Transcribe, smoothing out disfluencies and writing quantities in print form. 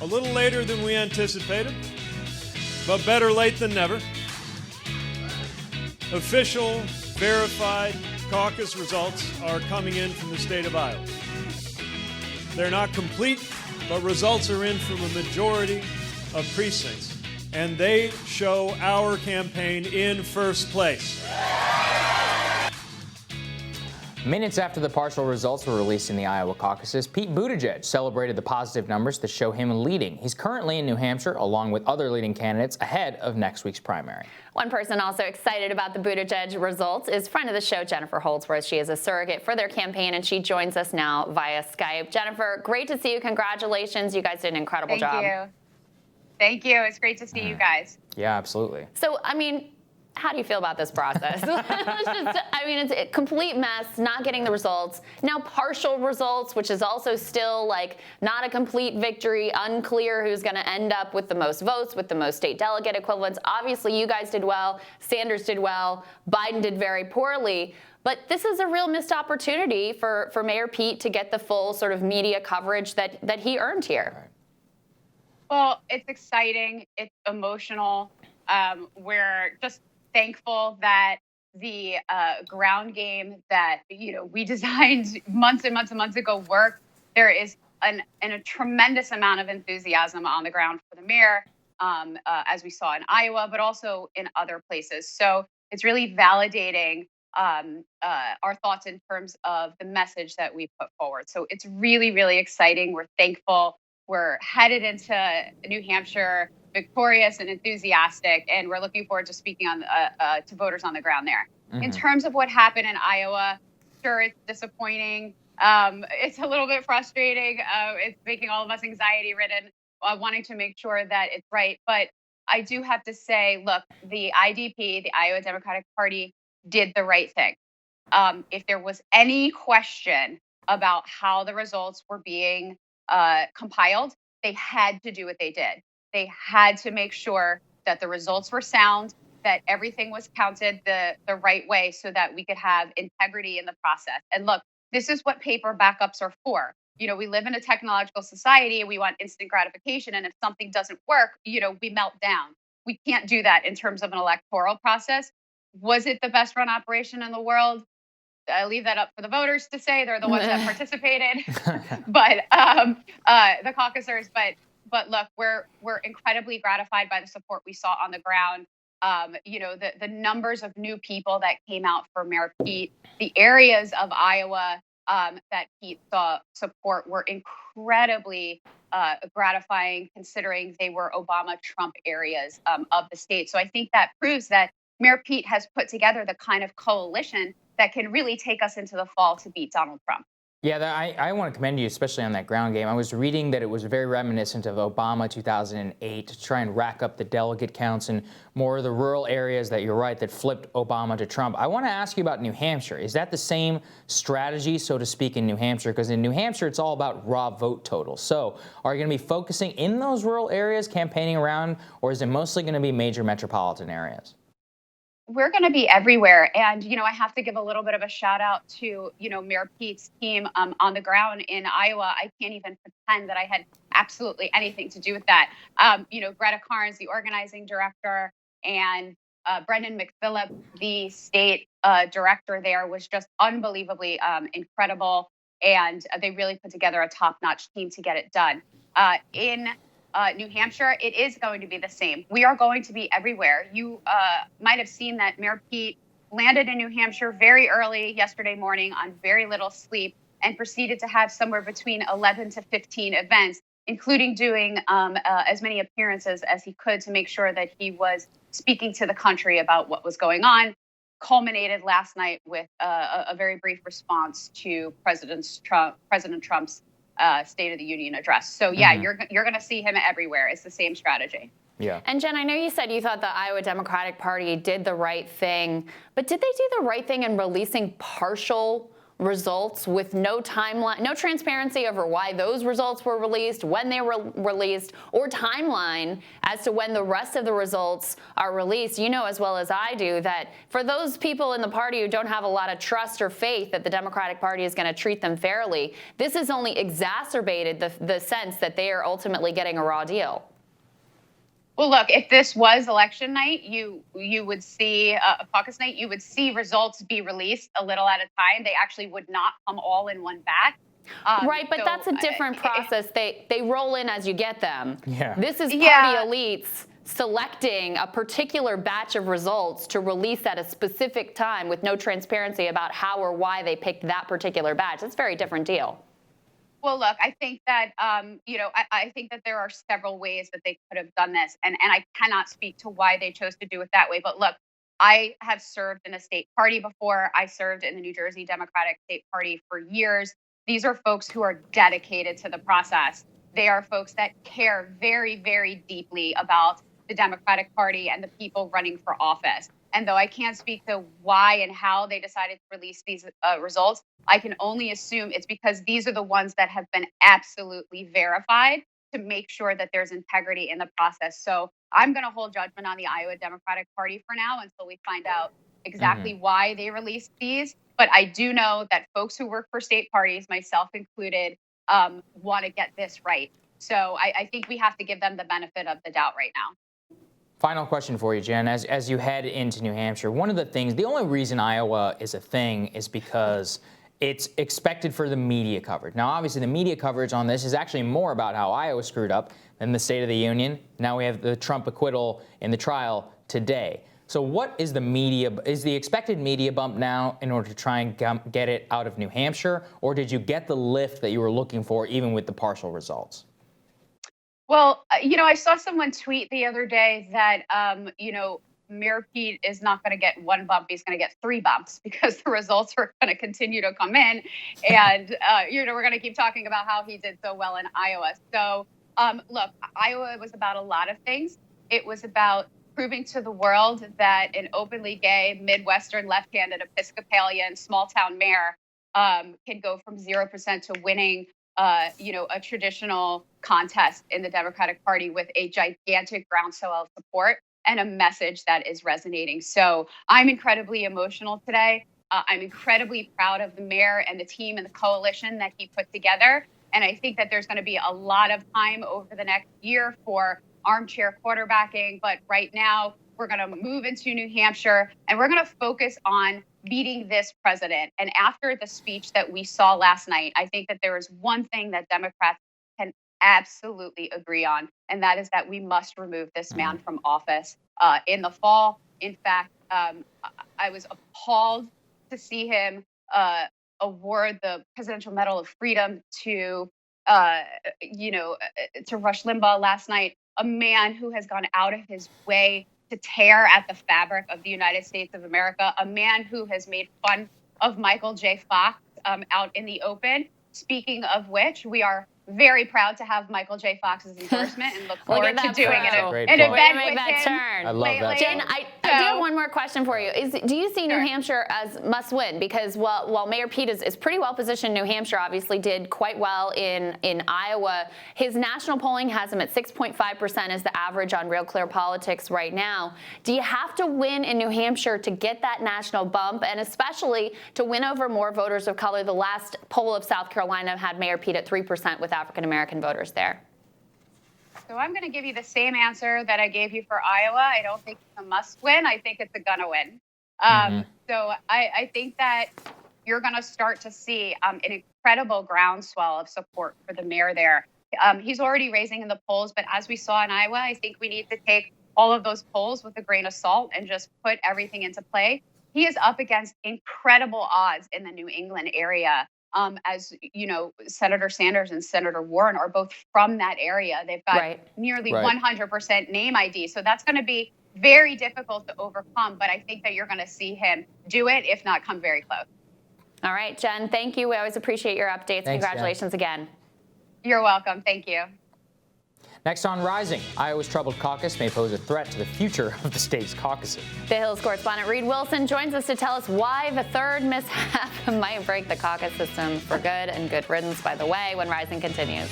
A little later than we anticipated, but better late than never. Official, verified caucus results are coming in from the state of Iowa. They're not complete, but results are in from a majority of precincts, and they show our campaign in first place. Minutes after the partial results were released in the Iowa caucuses, Pete Buttigieg celebrated the positive numbers that show him leading. He's currently in New Hampshire, along with other leading candidates, ahead of next week's primary. One person also excited about the Buttigieg results is friend of the show, Jennifer Holdsworth. She is a surrogate for their campaign, and she joins us now via Skype. Jennifer, great to see you. Congratulations. You guys did an incredible job. Thank you. It's great to see you guys. Yeah, absolutely. So, I mean, how do you feel about this process? It's a complete mess, not getting the results. Now partial results, which is also still like not a complete victory, unclear who's going to end up with the most votes, with the most state delegate equivalents. Obviously, you guys did well. Sanders did well. Biden did very poorly. But this is a real missed opportunity for Mayor Pete to get the full sort of media coverage that he earned here. Well, it's exciting. It's emotional. We're just thankful that the ground game that we designed months and months and months ago worked. There is a tremendous amount of enthusiasm on the ground for the mayor, as we saw in Iowa, but also in other places. So it's really validating our thoughts in terms of the message that we put forward. So it's really, really exciting. We're thankful. We're headed into New Hampshire victorious and enthusiastic, and we're looking forward to speaking to voters on the ground there. Mm-hmm. In terms of what happened in Iowa, sure, it's disappointing. It's a little bit frustrating. It's making all of us anxiety-ridden, wanting to make sure that it's right. But I do have to say, look, the IDP, the Iowa Democratic Party, did the right thing. If there was any question about how the results were being compiled, they had to do what they did. They had to make sure that the results were sound, that everything was counted the right way so that we could have integrity in the process. And look, this is what paper backups are for. We live in a technological society and we want instant gratification. And if something doesn't work, we melt down. We can't do that in terms of an electoral process. Was it the best run operation in the world? I leave that up for the voters to say. They're the ones that participated, but the caucusers. But look, we're incredibly gratified by the support we saw on the ground. The numbers of new people that came out for Mayor Pete, the areas of Iowa that Pete saw support were incredibly gratifying, considering they were Obama-Trump areas of the state. So I think that proves that Mayor Pete has put together the kind of coalition that can really take us into the fall to beat Donald Trump. Yeah, I want to commend you, especially on that ground game. I was reading that it was very reminiscent of Obama 2008 to try and rack up the delegate counts in more of the rural areas that you're right, that flipped Obama to Trump. I want to ask you about New Hampshire. Is that the same strategy, so to speak, in New Hampshire? Because in New Hampshire, it's all about raw vote totals. So are you going to be focusing in those rural areas, campaigning around, or is it mostly going to be major metropolitan areas? We're going to be everywhere. And, I have to give a little bit of a shout out to, Mayor Pete's team on the ground in Iowa. I can't even pretend that I had absolutely anything to do with that. Greta Carnes, the organizing director, and Brendan McPhillip, the state director there, was just unbelievably incredible. And they really put together a top-notch team to get it done. In New Hampshire, it is going to be the same. We are going to be everywhere. You might have seen that Mayor Pete landed in New Hampshire very early yesterday morning on very little sleep and proceeded to have somewhere between 11 to 15 events, including doing as many appearances as he could to make sure that he was speaking to the country about what was going on. Culminated last night with a very brief response to President Trump's State of the Union address. So yeah, you're going to see him everywhere. It's the same strategy. Yeah. And Jen, I know you said you thought the Iowa Democratic Party did the right thing, but did they do the right thing in releasing partial results with no timeline, no transparency over why those results were released, when they were released, or timeline as to when the rest of the results are released. You know as well as I do that for those people in the party who don't have a lot of trust or faith that the Democratic Party is going to treat them fairly, this has only exacerbated the sense that they are ultimately getting a raw deal. Well, look, if this was election night, you would see a caucus night, you would see results be released a little at a time. They actually would not come all in one batch. Right, but that's a different process. They roll in as you get them. Yeah. This is party elites selecting a particular batch of results to release at a specific time with no transparency about how or why they picked that particular batch. That's a very different deal. Well, look, I think that, I think that there are several ways that they could have done this. And I cannot speak to why they chose to do it that way. But look, I have served in a state party before. I served in the New Jersey Democratic State Party for years. These are folks who are dedicated to the process. They are folks that care very, very deeply about the Democratic Party and the people running for office. And though I can't speak to why and how they decided to release these results, I can only assume it's because these are the ones that have been absolutely verified to make sure that there's integrity in the process. So I'm going to hold judgment on the Iowa Democratic Party for now until we find out exactly why they released these. But I do know that folks who work for state parties, myself included, want to get this right. So I think we have to give them the benefit of the doubt right now. Final question for you, Jen. As you head into New Hampshire, one of the things, the only reason Iowa is a thing is because it's expected for the media coverage. Now, obviously, the media coverage on this is actually more about how Iowa screwed up than the State of the Union. Now we have the Trump acquittal in the trial today. So what is the expected media bump now in order to try and get it out of New Hampshire? Or did you get the lift that you were looking for even with the partial results? Well, I saw someone tweet the other day that, Mayor Pete is not going to get one bump. He's going to get 3 bumps because the results are going to continue to come in. And, we're going to keep talking about how he did so well in Iowa. So, look, Iowa was about a lot of things. It was about proving to the world that an openly gay, Midwestern, left-handed, Episcopalian, small-town mayor can go from 0% to winning a traditional contest in the Democratic Party with a gigantic groundswell of support and a message that is resonating. So I'm incredibly emotional today. I'm incredibly proud of the mayor and the team and the coalition that he put together. And I think that there's going to be a lot of time over the next year for armchair quarterbacking. But right now, we're going to move into New Hampshire and we're going to focus on beating this president. And after the speech that we saw last night, I think that there is one thing that Democrats can absolutely agree on, and that is that we must remove this man from office in the fall. In fact, I was appalled to see him award the Presidential Medal of Freedom to Rush Limbaugh last night, a man who has gone out of his way to tear at the fabric of the United States of America, a man who has made fun of Michael J. Fox out in the open. Speaking of which, we are very proud to have Michael J. Fox's endorsement and look forward to doing an event with him. I love that. Jen, I do have one more question for you. Do you see New Hampshire as must win? Because while Mayor Pete is pretty well positioned, New Hampshire obviously did quite well in Iowa. His national polling has him at 6.5% as the average on Real Clear Politics right now. Do you have to win in New Hampshire to get that national bump, and especially to win over more voters of color? The last poll of South Carolina had Mayor Pete at 3% with African-American voters there. So I'm going to give you the same answer that I gave you for Iowa. I don't think it's a must win. I think it's a gonna win. So I think that you're going to start to see an incredible groundswell of support for the mayor there. He's already raising in the polls, but as we saw in Iowa, I think we need to take all of those polls with a grain of salt and just put everything into play. He is up against incredible odds in the New England area. As you know, Senator Sanders and Senator Warren are both from that area. They've got nearly 100% name ID. So that's going to be very difficult to overcome. But I think that you're going to see him do it, if not come very close. All right, Jen, thank you. We always appreciate your updates. Thanks, Congratulations Jen. again. You're welcome. Thank you. Next on Rising, Iowa's troubled caucus may pose a threat to the future of the state's caucusing. The Hill's correspondent Reed Wilson joins us to tell us why the third mishap might break the caucus system for good, and good riddance, by the way, when Rising continues.